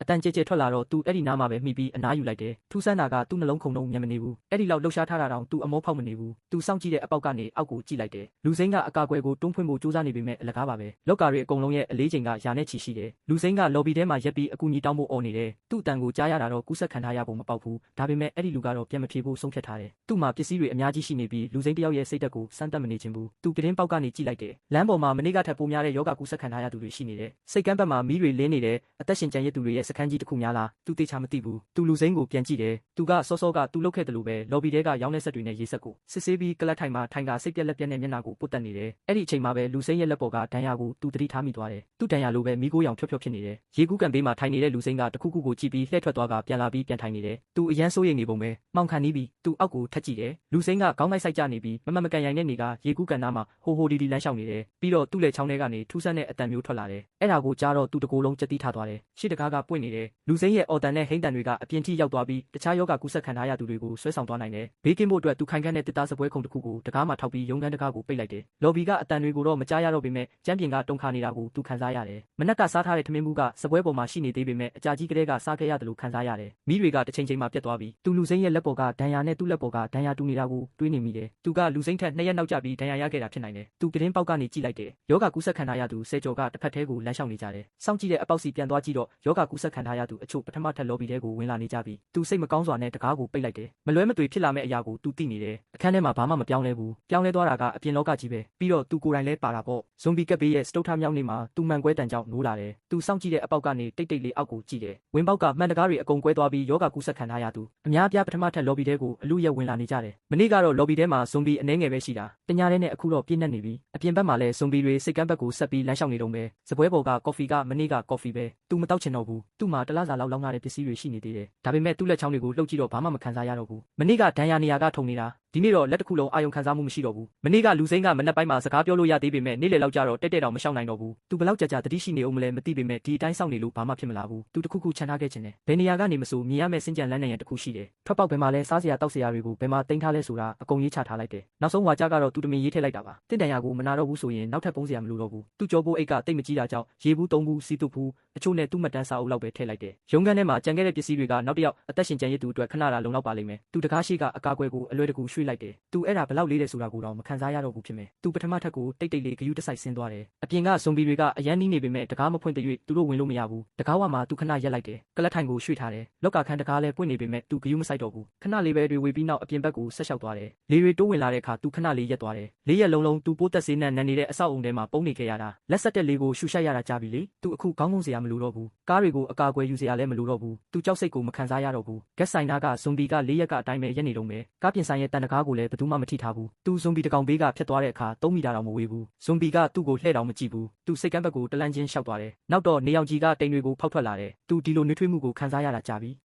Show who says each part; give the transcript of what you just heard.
Speaker 1: အတန်ကြဲကြဲထွက်လာတော့သူအဲ့ဒီနားမှာပဲမှီပြီးအနားယူလိုက်တယ်ထူးဆန်းတာကသူ့နှလုံးခုန်လုံးမြန်မနေဘူးအဲ့ဒီလောက်လှုပ်ရှားထားတာတောင်သူအမောဖောက်မနေဘူးသူစောင့်ကြည့်တဲ့အပေါက်ကနေအောက်ကိုကြည့်လိုက်တယ်လူစိမ်းကအကာအကွယ်ကိုတွန်းဖွင့်ဖို့ကြိုးစားနေပေမဲ့အလကားပါပဲလောက်ကာတွေအကုန်လုံးရဲ့အလေးချိန်ကယာနဲ့ချီရှိတယ်လူစိမ်းကလော်ဘီထဲမှာရက်ပြီးအကူအညီတောင်းဖို့អော်နေတယ်သူ့အတန်ကိုကြားရတာတော့ကူးဆက်ခံထားရပုံမပေါက်ဘူးဒါပေမဲ့အဲ့ဒီလူကတော့ပြန်မဖြေဖို့ဆုံးဖြတ်ထားတယ်သူ့မှာပစ္စည်းတွေအများကြီးရှိနေပြီးလူစိမ်းတယောက်ရဲ့စိတ်ဓာတ်ကိုစမ်းသပ်မနေချင်ဘူးသူကတင်းပေါက်ကနေကြည့်လိုက်တယ်လမ်းပေါ်မှာမနေ့ကထပ်ပိုများတဲ့ယောဂကူးဆက်ခံထားရသူတွေရှိနေတယ်စိတ်ကမ်းဘက်မှာမီးတွေလင်းနေတယ်အသက်ရှင်ကျန်ရစ်သူတွေရဲ့စခန်းကြီးတစ်ခုများလားသူသေချာမသိဘူးသူလူစိမ်းကိုပြန်ကြည့်တယ်သူကစောစောကသူလှုပ်ခဲ့တယ်လို့ပဲလော်ဘီထဲကရောင်းတဲ့ဆက်တွေနဲ့ရေဆက်ကိုစစ်ဆေးပြီးကလတ်ထိုင်မှာထိုင်ကစိတ်ပြက်လက်ပြက်နဲ့မျက်နှာကိုပုတ်တက်နေတယ်အဲ့ဒီအချိန်မှာပဲလူစိမ်းရဲ့လက်ပေါ်ကဒဏ်ရာကိုသူသတိထားမိသွားတယ်သူ့ဒဏ်ရာလိုပဲမီးကိုးရောင်ဖြော့ဖြော့ဖြစ်နေတယ်ရေကူးကန်ဘေးမှာထိုင်နေတဲ့လူစိမ်းကတခုခုကိုကြည့်ပြီးလှည့်ထွက်သွားကပြန်လာပြီးပြန်ထိုင်နေတယ်သူအရန်စိုးရိမ်နေပုံပဲမှောင်ခံနေပြီးသူအောက်ကိုထက်ကြည့်တယ်လူစိမ်းကခေါင်းလိုက်ဆိုင်ကျနေပြီးမကန်ရိုင်တဲ့နေကရေကူးကန်နားမှာဟိုဒီလမ်းလျှောက်နေတယ်ပြီးတော့သူ့လက်ချောင်းထဲကနေထူးဆန်းတဲ့အတန်မျိုးထွက်လာတယ်အဲ့ဒါကိုကြားတော့သူတကိုယ်လုံးကြက်တိထားသွားတယ်ရှေ့တကားကပွင့်နေတယ်လူစိမ်းရဲ့အော်တန်နဲ့ဟိန်းတန်တွေကအပြင်ထိရောက်သွားပြီးတခြားယောဂကူးဆက်ခံထားရသူတွေကိုဆွဲဆောင်သွားနိုင်တယ်ဘေးကင်းဖို့အတွက်သူခိုင်ခန့်တဲ့တစ်သားစပွဲခုံတစ်ခုကိုတကားမှာထောက်ပြီးရုံးခန်းတကားကိုပိတ်လိုက်တယ်လော်ဘီကအတန်တွေကိုတော့မကြားရတော့ပေမဲ့ကျမ်းပြင်ကတုန်ခါနေတာကိုသူခံစားရတယ်မနက်ကစားထားတဲ့ထမင်းမှုကစပွဲပေါ်မှာရှိနေသေးပေမဲ့အကြာကြီးကလေးကစားခဲ့ရတယ်လို့ခံစားရတယ်မိတွေကတစ်ချိန်မှပြတ်သွားပြီးသူလူစိမ်းရဲ့လက်ပေါ်ကဒဏ်ရာနဲ့သူ့လက်ပေါ်ကဒဏ်ရာတူနေတာကိုတွေးနေမိတယ်သူကလူစိမ်းထက်2ရက်နောက်ကျပြီးဒဏ်ရာရခဲ့တာဖြစ်နိုင်တယ်သူကတင်းပေါက်ကနေကြည့်လိုက်တယ်ယောဂကူးဆက်ခံထားရသူဆယ်ကျော်ကတစ်ဖက်သေးကိုလမ်းလျှောက်နေကြတယ်စောင့်ကြည့်တဲ့အပေါက်စီပြန်သွားကြည့်တော့ယောဂကူးဆက်ခံထားရသူအချို့ပထမထပ်လော်ဘီထဲကိုဝင်လာနေကြပြီးသူစိတ်မကောင်းစွာနဲ့တကားကိုပိတ်လိုက်တယ်မလွဲမသွေဖြစ်လာမယ့်အရာကိုသူသိနေတယ်အခန်းထဲမှာဘာမှမပြောင်းလဲဘူးပြောင်းလဲသွားတာကအပြင်လောကကြီးပဲပြီးတော့သူကိုယ်တိုင်လဲပါတာပေါ့ဇွန်ဘီကက်ဘေးရဲ့စတုထမြောက်နေမှာသူမှန်ကွဲတန်ကြောင့်နိုးလာတယ်သူစောင့်ကြည့်တဲ့အပေါက်ကနေတိတ်တိတ်လေးအောက်ကိုကြည့်တယ်ဝင်းပေါက်ကမှန်တကားတွေအကုန်ကွဲသွားပြီးယောဂကူးဆက်ခံထားရသူအများပြားပထမထပ်လော်ဘီထဲကိုအလူရက်ဝင်လာနေကြတယ်မနေ့ကတော့လော်ဘီထဲမှာဇွန်ဘီအနှဲငယ်ပဲရှိတာတညာတဲ့နဲ့အခုတော့ပြည့်နှက်နေပြီအပြင်ဘက်မှာလဲဇွန်ဘီတွေစိတ်ကမ်းဘက်ကိုဆက်ပြီးလမ်းလျှောက်နေတုံးပဲစပွဲပေါ်ကကော်ဖီကမနေ့ကကော်ဖီပဲသူမတောက်ချင်တော့ဘူးသူ့မှာတလားစာလောက်လောင်းလာတဲ့ပစ္စည်းတွေရှိနေသေးတယ်ဒါပေမဲ့သူ့လက်ချောင်းတွေကိုလှုပ်ကြည့်တော့ဘာမှမခံစားရတော့ဘူးမနေ့ကဒဏ်ရာနေရာကထုံနေတာဒီနေ့တော့လက်တစ်ခုလုံးအာယုံခံစားမှုမရှိတော့ဘူးမနေ့ကလူစိမ်းကမနက်ပိုင်းမှာစကားပြောလို့ရသေးပေမဲ့နေ့လယ်လောက်ကျတော့တဲ့တောင်မရှောင်နိုင်တော့ဘူးသူဘလောက်ကြာတတိရှိနေအောင်မလဲမသိပေမဲ့ဒီအတိုင်းစောင့်နေလို့ဘာမှဖြစ်မလာဘူးသူတခုခုချန်ထားခဲ့ခြင်းနဲ့ဘယ်နေရာကနေမဆိုမြင်ရမယ့်စင်ကြံလန်းနေရန်တခုရှိတယ်ထွက်ပေါက်ဘယ်မှာလဲစားစရာတောက်စရာတွေကိုဘယ်မှာတင်ထားလဲဆိုတာအကုန်ရေးချထားလိုက်တယ်နောက်ဆုံးဝါကြကတော့သူတမင်ရေးထည့်လိုက်တာပါတင့်တန်ရာကိုမနာတော့ဘူးဆိုရင်နောက်ထပ်ပုံးစရာမလိုတော့ဘူးသူကြောပိုးအိတ်ကတိတ်မကြီးတာကြောင့်ရေဘူး3ဘူးစီတုဘူးအချို့နဲ့သူ့မှတ်တမ်းစာအုပ်လောက်ပဲထည့်လိုက်တယ်ရုံးခန်းထဲမှာကြံခဲ့တဲ့ပစ္စည်းတွေကနောက်တစ်ယောက်အသက်ရှင်ကျန်ရစ်သူအတွက်ခဏတာလုံလောက်ပါလိမ့်မယ်သူတကားရှိကအကာအကွယ်ကိုအလွယ်တကူရွှေ့လိုက်တယ်သူအဲ့ဒါဘလောက်လေးတယ်ဆိုတာကိုတော့မခံစားရတော့ဘူးဖြစ်မယ်သူပထမထပ်ကိုတိတ်လေးဂယုတစိုက်ဆင်းသွားတယ်အပြင်ကဇွန်ဘီတွေကအရန်နီးနေပေမဲ့တကားမဖွင့်တဲ့၍သူတို့ဝင်လို့မရဘူးတကားဝမှာသူခဏရက်လိုက်တယ်ကလတ်ထိုင်ကိုရွှေ့ထားတယ်လောက်ကခန်းတကားလဲပွင့်နေပေမဲ့သူဂယုမစိုက်တော့ဘူးခဏလေးပဲတွေဝေပြီးနောက်အပြင်ဘက်ကိုဆက်လျှောက်သွားတယ်လေတွေတိုးဝင်လာတဲ့အခါသူခဏလေးရက်သွားတယ်လေးရက်လုံးသူပိုးသက်စေးနဲ့နန်နေတဲ့အဆောက်အုံထဲမှာပုံနေခဲ့ရတာလက်ဆက်တဲ့လေးကိုရှူရှိုက်ရတာကြပြီလေသူအခုခေါင်းငုံစရာမလိုတော့ဘူးကားတွေကိုအကာအကွယ်ယူစရာလည်းမလိုတော့ဘူးသူကြောက်စိတ်ကိုမခံစားရတော့ဘူးဂက်ဆိုင်နာကဇွန်ဘီက၄ရက်ကအတိုင်းပဲရက်နေတော့မယ်ကားပြင်ဆိုင်ရဲ့တန်တကားကိုလည်းဘယ်သူမှမထိထားဘူးသူဇွန်ဘီတကောင်ဘေးကဖြတ်သွားတဲ့အခါ3မီတာတောင်မဝေးဘူးဇွန်ဘီကသူ့ကိုလှည့်တောင်မကြည့်ဘူးသူစိတ်ကမ်းဘက်ကိုတလန့်ချင်းရှောက်သွားတယ်နောက်တော့နေအောင်ကြီးကတိမ်တွေကိုဖောက်ထွက်လာတယ်သူဒီလိုနှွေးထွေးမှုကိုခံစားရတာကြပြီ